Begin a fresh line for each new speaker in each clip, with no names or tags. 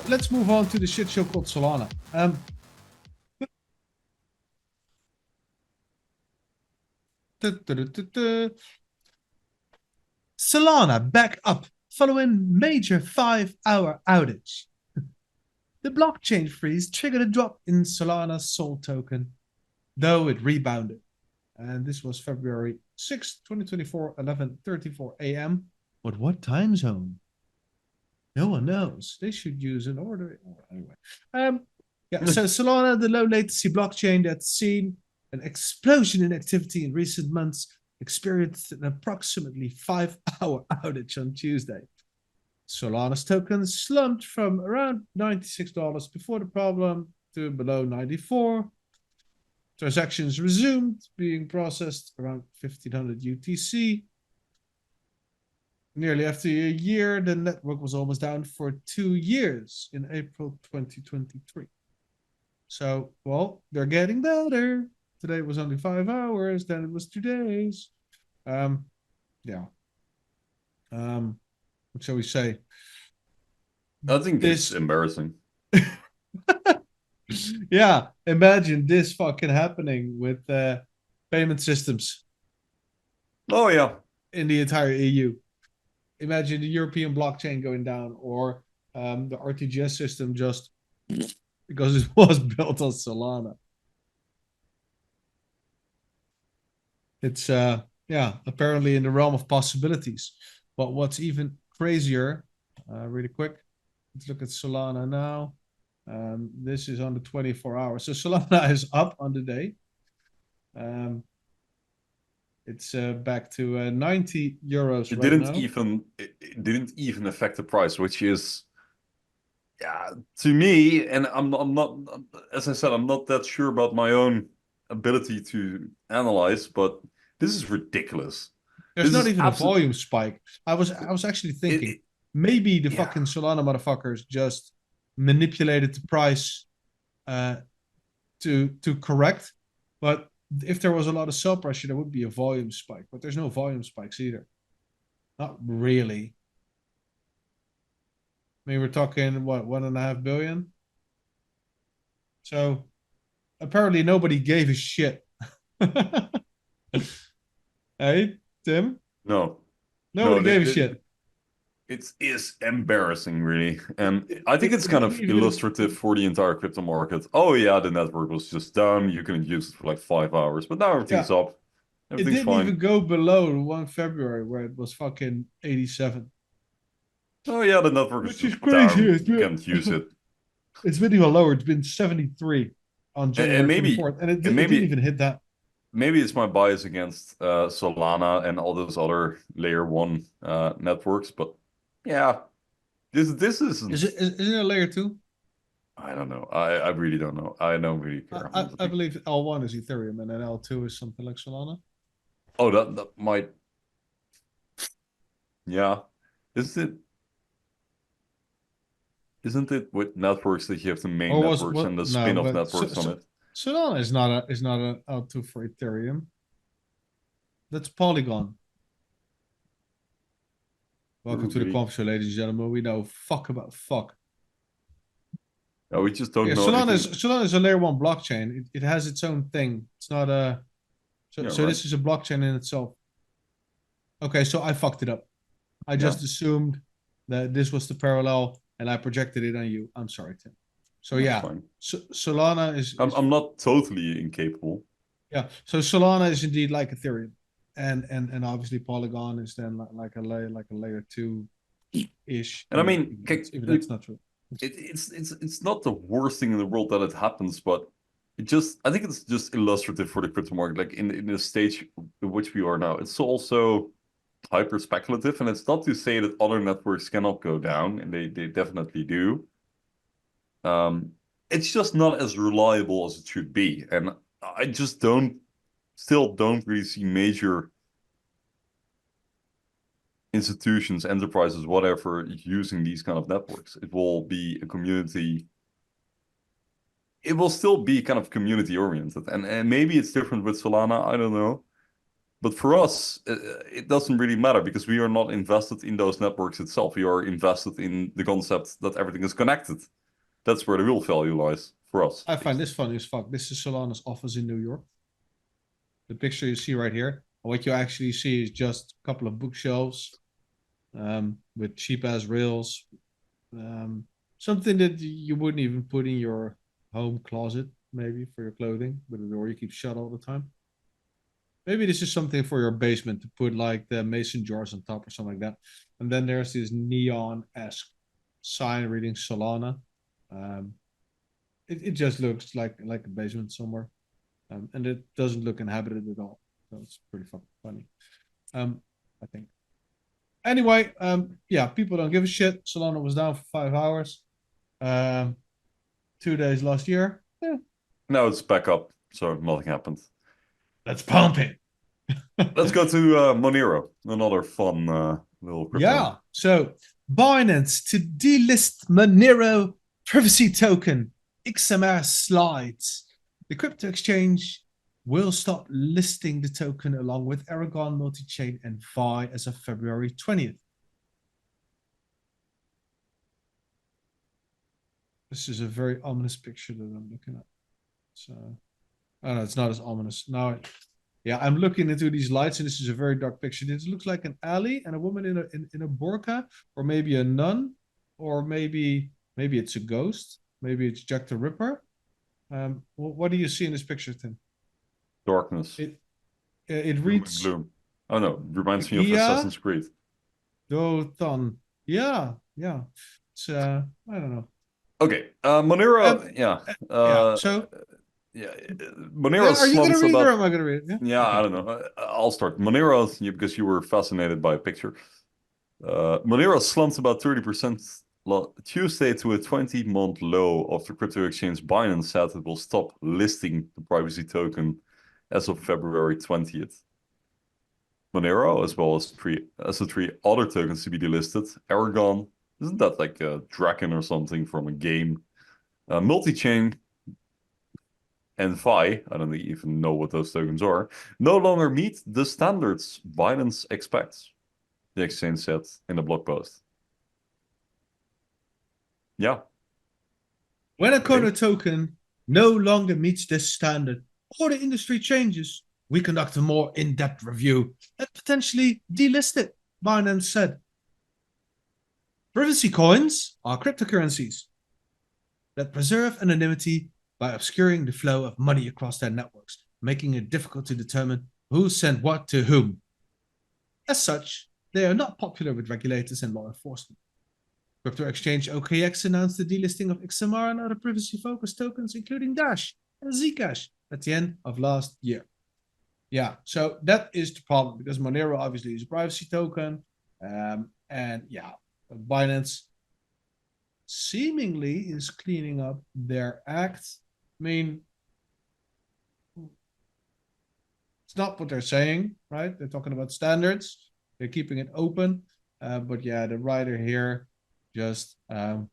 Let's move on to the shit show called Solana. Solana back up following major 5-hour outage. The blockchain freeze triggered a drop in Solana's SOL token, though it rebounded. And this was February 6, 2024, 11:34 a.m. But what time zone? No one knows. They should use an order. Anyway. So Solana, the low latency blockchain that's seen an explosion in activity in recent months, experienced an approximately 5-hour outage on Tuesday. Solana's token slumped from around $96 before the problem to below 94. Transactions resumed being processed around 1500 UTC. Nearly after a year, the network was almost down for 2 years in April 2023. So, well, they're getting better. Today was only 5 hours, then it was 2 days. What shall we say?
I think it's embarrassing.
Yeah, imagine this fucking happening with payment systems.
Oh, yeah.
In the entire EU. Imagine the European blockchain going down, or the RTGS system just because it was built on Solana. It's apparently in the realm of possibilities. But what's even crazier, really quick, let's look at Solana now. This is on the 24 hours. So Solana is up on the day. It's back to 90 euros
It
right
didn't
now.
It didn't even affect the price, which is, yeah, to me, and I'm not, as I said, I'm not that sure about my own ability to analyze, but this is ridiculous.
There's
This
not
is
even a volume spike. I was actually thinking maybe the fucking Solana motherfuckers just manipulated the price to correct, but if there was a lot of sell pressure, there would be a volume spike, but there's no volume spikes either. Not really. I mean, we're talking, what, 1.5 billion? So, apparently nobody gave a shit. Hey, Tim?
No.
Nobody gave a shit.
It is embarrassing, really. And I think it's kind of illustrative for the entire crypto market. Oh, yeah, the network was just down. You couldn't use it for like 5 hours, but now everything's up. Everything's
it didn't
fine.
even go below 1 February where it was fucking 87.
Oh, yeah, the network is
Which
just
is crazy.
down. You can't use it.
It's been even lower. It's been 73 on January 24th, and it didn't even hit that.
Maybe it's my bias against Solana and all those other layer 1 networks, but yeah, this isn't.
Is it a layer 2?
I don't know. I really don't know. I don't really care.
I believe L1 is Ethereum and then L2 is something like Solana.
Oh, that might. Yeah, isn't it with networks that you have the main networks and the spin-off networks on it?
Solana is not an L2 for Ethereum. That's Polygon. Welcome to the Quamfy Show, ladies and gentlemen. We know fuck about fuck.
No, we just don't know.
Solana is a layer 1 blockchain. It has its own thing. It's not a. So this is a blockchain in itself. Okay, so I fucked it up. I just assumed that this was the parallel, and I projected it on you. I'm sorry, Tim. So Solana is.
I'm not totally incapable.
Yeah, so Solana is indeed like Ethereum, and obviously Polygon is then like a layer 2 ish.
And I mean,
if that's not true.
It's not the worst thing in the world that it happens, but I think it's just illustrative for the crypto market. Like in the stage in which we are now, it's also hyper speculative, and it's not to say that other networks cannot go down, and they definitely do. It's just not as reliable as it should be, and I just still don't really see major institutions, enterprises, whatever, using these kind of networks. It will be a community. It will still be kind of community oriented, and maybe it's different with Solana. I don't know, But for us, it doesn't really matter because we are not invested in those networks itself. We are invested in the concept that everything is connected. That's where the real value lies for us.
I find this funny as fuck. This is Solana's office in New York. The picture you see right here. What you actually see is just a couple of bookshelves with cheap ass rails. Something that you wouldn't even put in your home closet, maybe for your clothing, with a door you keep shut all the time. Maybe this is something for your basement to put like the mason jars on top or something like that. And then there's this neon-esque sign reading Solana. It just looks like a basement somewhere. And it doesn't look inhabited at all. So it's pretty fucking funny. I think. Anyway, yeah, people don't give a shit. Solana was down for 5 hours. 2 days last year. Yeah.
Now it's back up, so nothing happened.
Let's pump it.
Let's go to Monero, another fun little crypto.
Yeah. So Binance to delist Monero privacy token. XMR slides. The crypto exchange will stop listing the token along with Aragon, Multichain, and Vi as of February 20th. This is a very ominous picture that I'm looking at. So, oh no, it's not as ominous. Now, yeah, I'm looking into these lights, and this is a very dark picture. This looks like an alley and a woman in a burqa, or maybe a nun, or maybe it's a ghost. Maybe it's Jack the Ripper. What do you see in this picture, Tim?
Darkness.
It reads
gloom. Oh no, reminds me of Assassin's Creed.
Dothon. Yeah. It's I don't know.
Okay, Monero.
Yeah. So.
Yeah, Monero.
Are you gonna read or am I gonna read?
Yeah, okay. I don't know. I'll start. Monero, because you were fascinated by a picture. Monero slumped about 30% Tuesday to a 20-month low after crypto exchange Binance said it will stop listing the privacy token as of February 20th. Monero, as well as the three other tokens to be delisted, Aragon, isn't that like a dragon or something from a game? Multichain and Vi, I don't even know what those tokens are, no longer meet the standards Binance expects, the exchange said in a blog post. Yeah.
When a token no longer meets this standard or the industry changes, we conduct a more in-depth review and potentially delist it, Binance said. Privacy coins are cryptocurrencies that preserve anonymity by obscuring the flow of money across their networks, making it difficult to determine who sent what to whom. As such, they are not popular with regulators and law enforcement. Crypto exchange OKX announced the delisting of XMR and other privacy-focused tokens, including Dash and Zcash, at the end of last year. Yeah, so that is the problem, because Monero obviously is a privacy token. And yeah, Binance seemingly is cleaning up their act. I mean, it's not what they're saying, right? They're talking about standards. They're keeping it open. But yeah, the writer here just, how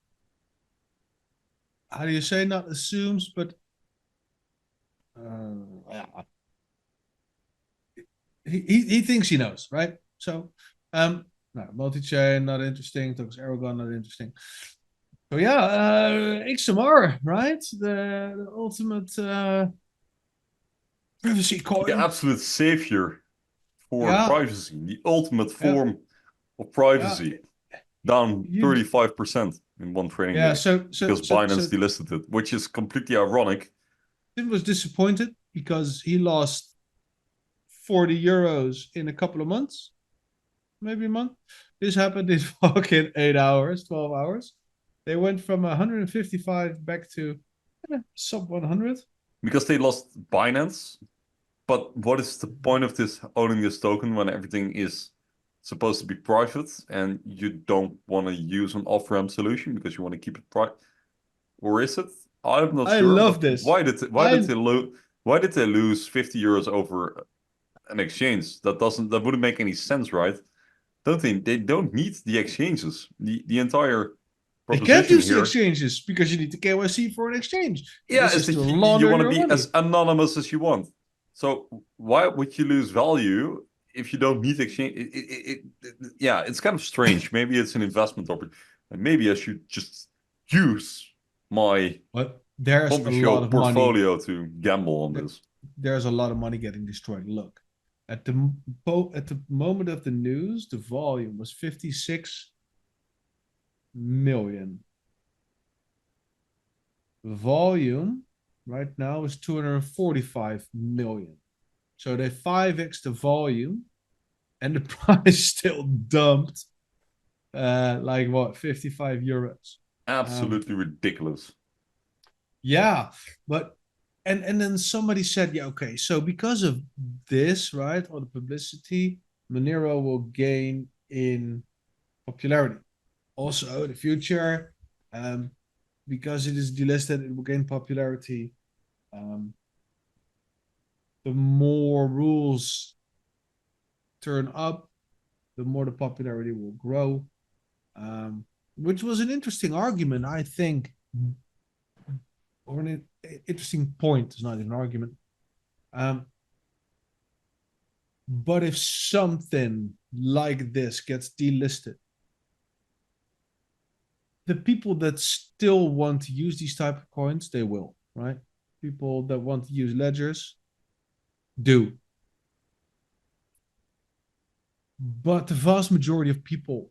do you say, not assumes, but yeah. He thinks he knows, right? So, no, multi-chain, not interesting. Tokens Aragon, not interesting. So yeah, XMR, right? The ultimate privacy coin.
The absolute savior for privacy. The ultimate form of privacy. Down 35% in one trading day. Because Binance delisted it, which is completely ironic.
Tim was disappointed because he lost 40 euros in a couple of months. Maybe a month. This happened in fucking 8 hours, 12 hours. They went from 155 back to sub 100.
Because they lost Binance. But what is the point of this owning this token when everything is supposed to be private and you don't want to use an off-ramp solution because you want to keep it private? Or is it? I'm not sure.
I love this.
Why did they lose 50 euros over an exchange? That wouldn't make any sense, right? They don't need the exchanges. The entire
proposition. They can't use the exchanges because you need the KYC for an exchange.
Yeah, you want to be as anonymous as you want. So why would you lose value if you don't need exchange? Yeah, it's kind of strange. Maybe it's an investment opportunity. And maybe I should just use my
But there's a
Quamfy Show
lot of money.
portfolio to gamble on this.
There's a lot of money getting destroyed. Look, at the moment of the news, the volume was 56 million. The volume right now is 245 million. So they 5x the volume, and the price still dumped. Like what, 55 euros?
Absolutely ridiculous.
Yeah, but and then somebody said, yeah, okay, so because of this, right, all the publicity, Monero will gain in popularity. Also, in the future, because it is delisted, it will gain popularity. The more rules turn up, the more the popularity will grow. Which was an interesting argument, I think, or an interesting point. It's not an argument. But if something like this gets delisted, the people that still want to use these type of coins, they will, right? People that want to use ledgers do. But the vast majority of people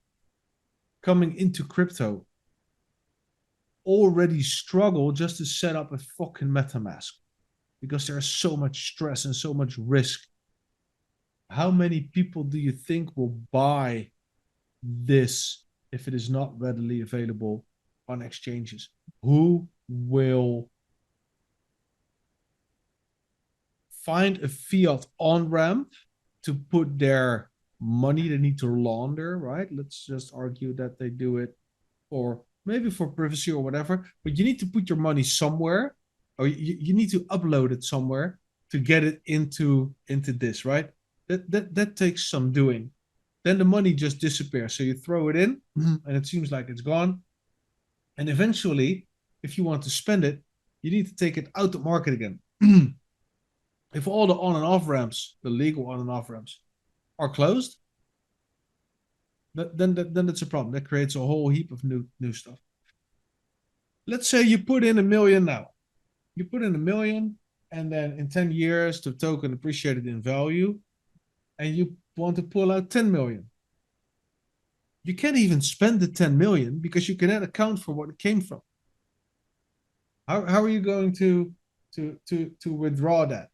coming into crypto already struggle just to set up a fucking MetaMask because there's so much stress and so much risk. How many people do you think will buy this if it is not readily available on exchanges? Who will find a fiat on ramp to put their money they need to launder, right? Let's just argue that they do it for maybe for privacy or whatever, but you need to put your money somewhere, or you need to upload it somewhere to get it into this, right? That takes some doing. Then the money just disappears. So you throw it in, and it seems like it's gone. And eventually, if you want to spend it, you need to take it out the market again. If all the on and off ramps, the legal on and off ramps, are closed, then that's a problem. That creates a whole heap of new stuff. Let's say you put in 1 million now. You put in 1 million, and then in 10 years, the token appreciated in value, and you want to pull out 10 million. You can't even spend the 10 million because you cannot account for what it came from. How are you going to withdraw that?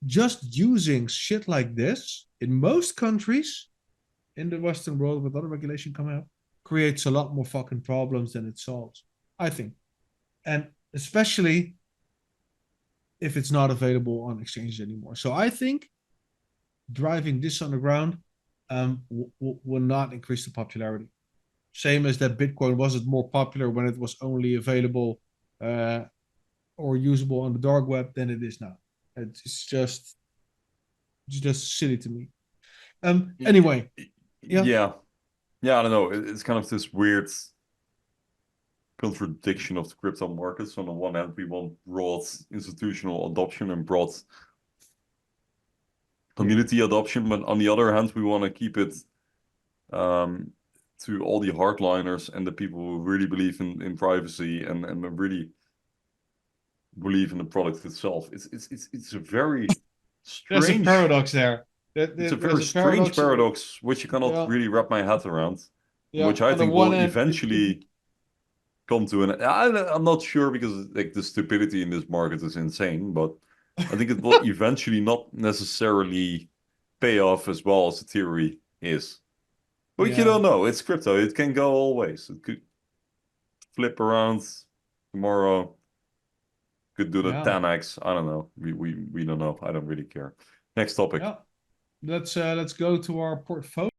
Just using shit like this in most countries in the Western world with other regulation coming out creates a lot more fucking problems than it solves, I think. And especially if it's not available on exchanges anymore. So I think driving this underground will not increase the popularity. Same as that Bitcoin wasn't more popular when it was only available or usable on the dark web than it is now. It's just silly to me. Anyway,
yeah, I don't know. It's kind of this weird contradiction of the crypto markets. On the one hand, we want broad institutional adoption and broad community adoption, but on the other hand, we want to keep it to all the hardliners and the people who really believe in privacy and really believe in the product itself. It's a very strange.
There's a paradox there.
It's a very strange paradox which you cannot really wrap my head around. Which I think will eventually come to an. I'm not sure because like the stupidity in this market is insane, but I think it will eventually not necessarily pay off as well as the theory is. But you don't know. It's crypto. It can go all ways. It could flip around tomorrow. Could do the 10x. I don't know. We don't know. I don't really care. Next topic.
Let's go to our portfolio.